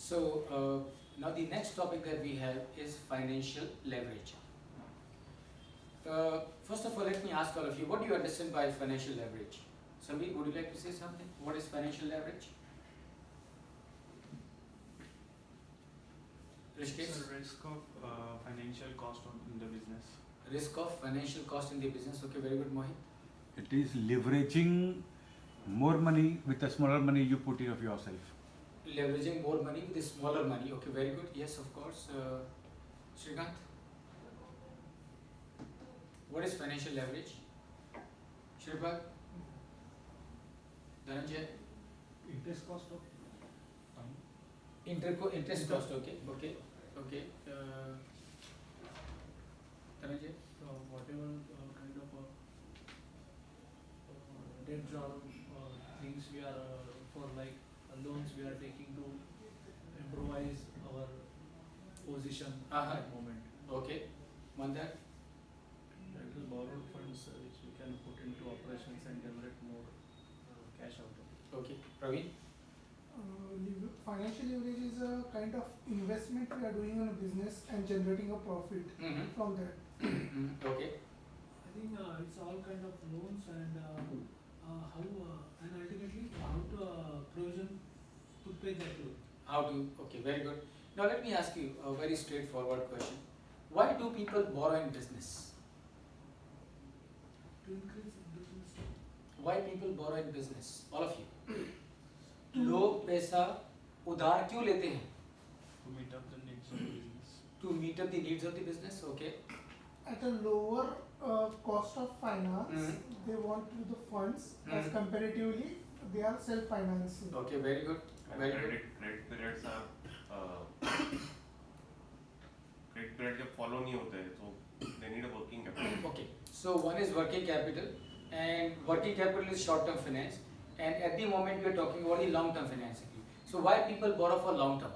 So now the next topic that we have is financial leverage. First of all, let me ask all of you, what do you understand by financial leverage? Samir, would you like to say something? What is financial leverage? Rishikesh? It's a risk of financial cost in the business. Risk of financial cost in the business. Okay, very good, Mohit. It is leveraging more money with the smaller money you put in of yourself. Leveraging more money with smaller money. Okay, very good. Yes, of course. Shrikant? What is financial leverage? Shripal? Dhananjay? Interest cost of fine. Interest cost. Okay. Dhananjay? Whatever kind of debt drawn things we are for like loans we are taking to improvise our position at that moment. Okay. Mandar? That is borrowed funds which we can put into operations and generate more cash out of it. Okay. Praveen? Financial leverage is a kind of investment we are doing on a business and generating a profit from that. Okay. I think it's all kind of loans and how and ultimately how to provision to pay that loan. Okay, very good. Now let me ask you a very straightforward question. Why do people borrow in business? To increase business. Why people borrow in business? All of you. लोग पैसा उधार क्यों लेते हैं? To meet up the needs of the business. To meet up the needs of the business. Okay. At a lower cost of finance, they want the funds as comparatively they are self-financing. Okay, very good. Very good. Credit periods credit period जब follow नहीं होते हैं तो they need a working capital. Okay. So one is working capital, and working capital is short-term finance, and at the moment we are talking about the long-term financing. So why people borrow for long-term?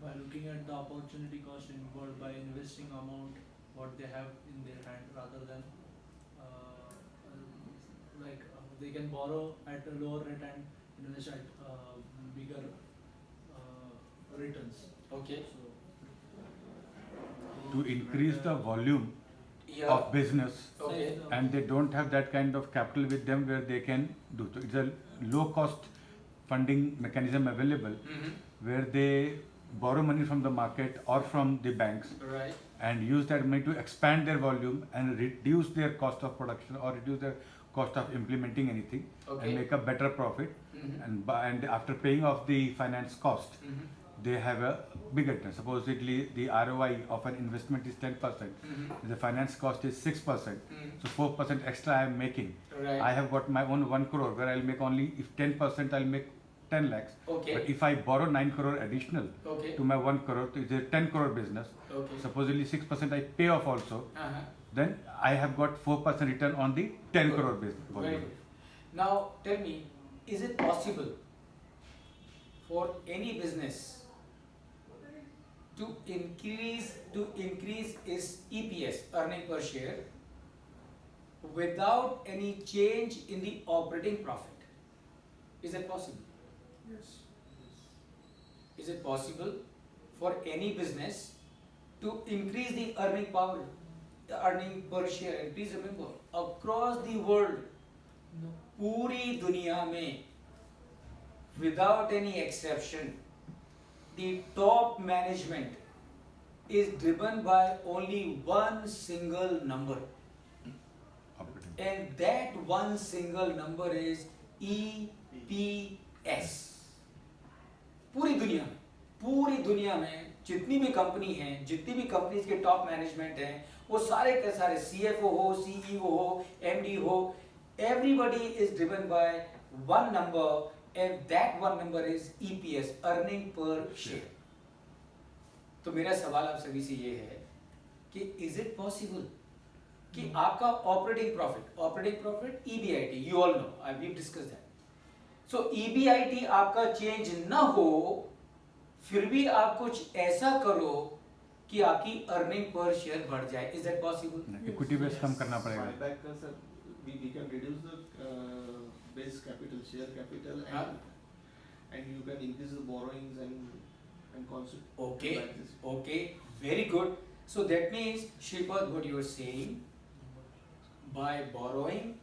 By looking at the opportunity cost involved by investing amount what they have in their hand rather than they can borrow at a lower rate and invest at bigger returns. Okay. To increase the volume Yeah. of business, Okay. and they don't have that kind of capital with them where they can do. So it's a low cost funding mechanism available where they borrow money from the market or from the banks Right. and use that money to expand their volume and reduce their cost of production or reduce their cost of implementing anything Okay. and make a better profit. And after paying off the finance cost, they have a bigger return. Supposedly the ROI of an investment is 10%. The finance cost is 6%. So 4% extra I am making. Right. I have got my own 1 crore where I'll make only, if 10% I'll make 10 lakhs. Okay. But if I borrow 9 crore additional Okay. to my 1 crore, so it's a 10 crore business. Okay. Supposedly 6% I pay off also. Then I have got 4% return on the 10 crore business. Very volume. good. Now tell me, is it possible for any business to increase its EPS, earning per share, without any change in the operating profit? Is that possible? Yes. Is it possible for any business to increase the earning power, the earning per share? And please remember, across the world, No. पूरी दुनिया में, without any exception, the top management is driven by only one single number, Operating. and that one single number is EPS. पूरी दुनिया में जितनी भी company हैं, जितनी भी कंपनीज के टॉप मैनेजमेंट हैं, वो सारे के सारे CFO हो, CEO हो, MD हो, everybody is driven by one number, and that one number is EPS, earning per share. तो मेरा सवाल आप सभी से ये है कि is it possible कि आपका operating profit EBIT, you all know, we've discussed that. So EBIT आपका चेंज न हो, फिर भी आप कुछ ऐसा करो कि आपकी अर्निंग पर शेयर बढ़ जाए. Is that possible? Equity base कम करना पड़ेगा. Buyback का sir, we can reduce the base capital, share capital, and and you can increase the borrowings and concept. Okay, Like this. okay, very good. So that means, Shripad, what you are saying, by borrowing,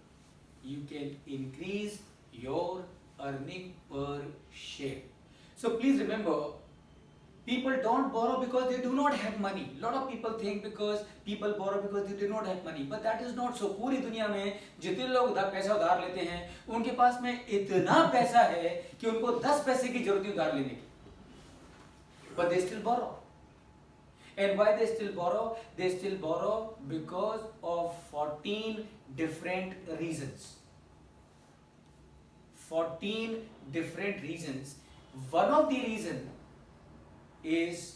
you can increase your earning per share. So please remember, people don't borrow because they do not have money. Lot of people think because people borrow because they do not have money, but that is not so. पूरी दुनिया में जितने लोग पैसा उधार लेते हैं, उनके पास में इतना पैसा है कि उनको 10 पैसे की जरूरत है उधार लेने की, but they still borrow. And why they still borrow? They still borrow because of 14 different reasons. 14 different reasons. One of the reasons is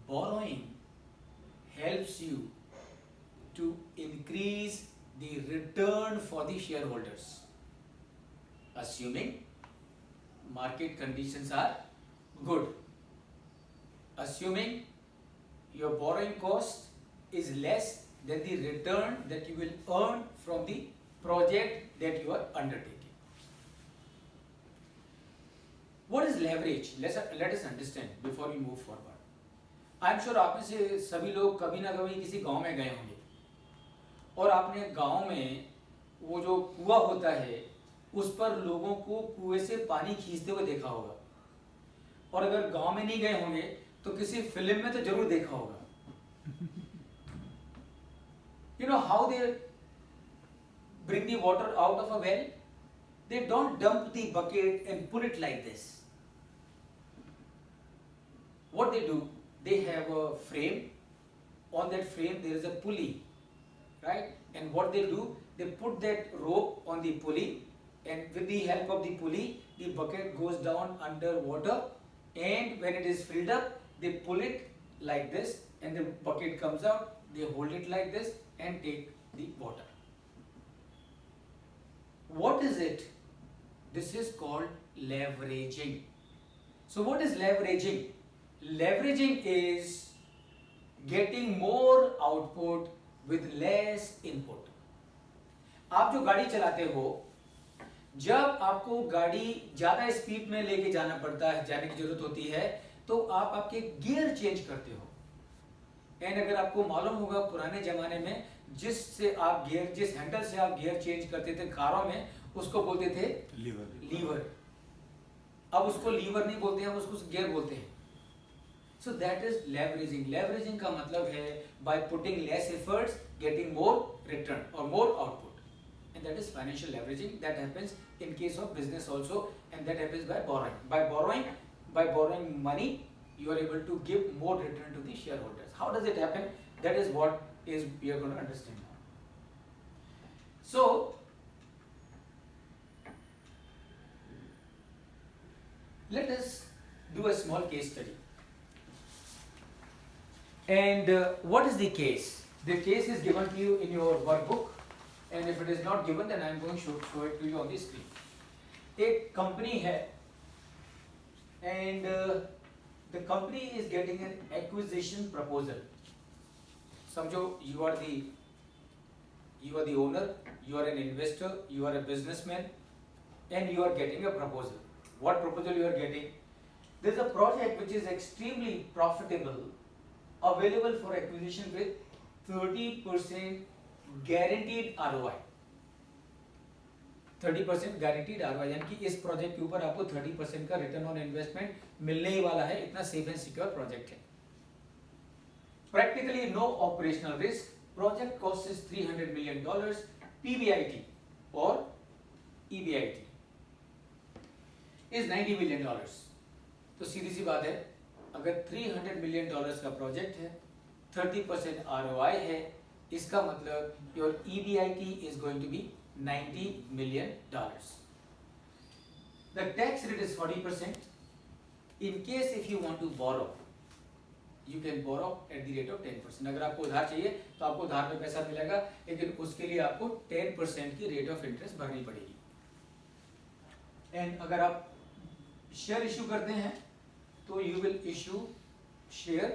borrowing helps you to increase the return for the shareholders, assuming market conditions are good, assuming your borrowing cost is less than the return that you will earn from the project that you are undertaking. What is leverage? Let us understand before we move forward. I am sure आप में से सभी लोग कभी ना कभी किसी गांव में गए होंगे और आपने गांव में वो जो कुआं होता है उस पर लोगों को कुएं से पानी खींचते हुए देखा होगा, और अगर गांव में नहीं गए होंगे तो किसी फिल्म में तो जरूर देखा होगा. You know how they bring the water out of a well? They don't dump the bucket and put it like this. What they do, they have a frame. On that frame there is a pulley, right? And what they do, they put that rope on the pulley, and with the help of the pulley, the bucket goes down under water, and when it is filled up, they pull it like this, and the bucket comes out. They hold it like this and take the water. What is it? This is called leveraging. So what is leveraging? Leveraging is getting more output with less input. आप जो गाड़ी चलाते हो, जब आपको गाड़ी ज़्यादा speed में लेके जाना पड़ता है, जाने की जरूरत होती है, तो आप आपके गियर चेंज करते हो. एंड अगर आपको मालूम होगा पुराने जमाने में जिस हैंडल से आप गियर चेंज करते थे कारों में, उसको बोलते थे लीवर. अब उसको लीवर नहीं बोलते हैं, उसको गियर बोलते हैं. So that is leveraging. Leveraging का मतलब है by putting less efforts getting more return और more output, and that is financial leveraging. That happens in case of business also, and that happens by borrowing. By borrowing money, you are able to give more return to the shareholders. How does it happen? That is what we are going to understand now. So, let us do a small case study. And what is the case? The case is given to you in your workbook, and if it is not given, then I am going to show it to you on the screen. एक company है, and the company is getting an acquisition proposal. समझो you are the owner, you are an investor, you are a businessman, and you are getting a proposal. What proposal you are getting? There is a project which is extremely profitable, available for acquisition with 30% guaranteed ROI. 30% guaranteed ROI, यानी कि इस project के ऊपर आपको 30% का return on investment मिलने ही वाला है. इतना सेफ एंड सिक्योर प्रोजेक्ट है. Practically no operational risk. Project cost is $300 million. PBIT और EBIT इज $90 million. तो सीधी सी बात है, अगर $300 million का प्रोजेक्ट है, 30% ROI है, इसका मतलब your EBIT is going to be $90 million. The tax rate is 40%. In case if you want to borrow, you can borrow at the rate of 10%. अगर आपको उधार चाहिए तो आपको उधार में पैसा मिलेगा, लेकिन उसके लिए आपको 10% की रेट ऑफ इंटरेस्ट भरनी पड़ेगी. एंड अगर आप शेयर इशू करते हैं तो you will issue share